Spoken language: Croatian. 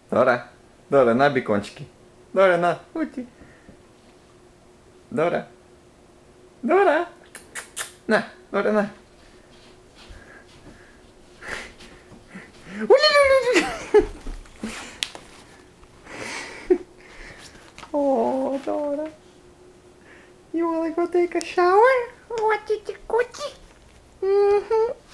Dora, Dora, na bikončky. Dora, na, uti. Dora. Dora. Na, Dora, na. Oh, Dora. You wanna go take a shower? What did you cookie? Mm-hmm.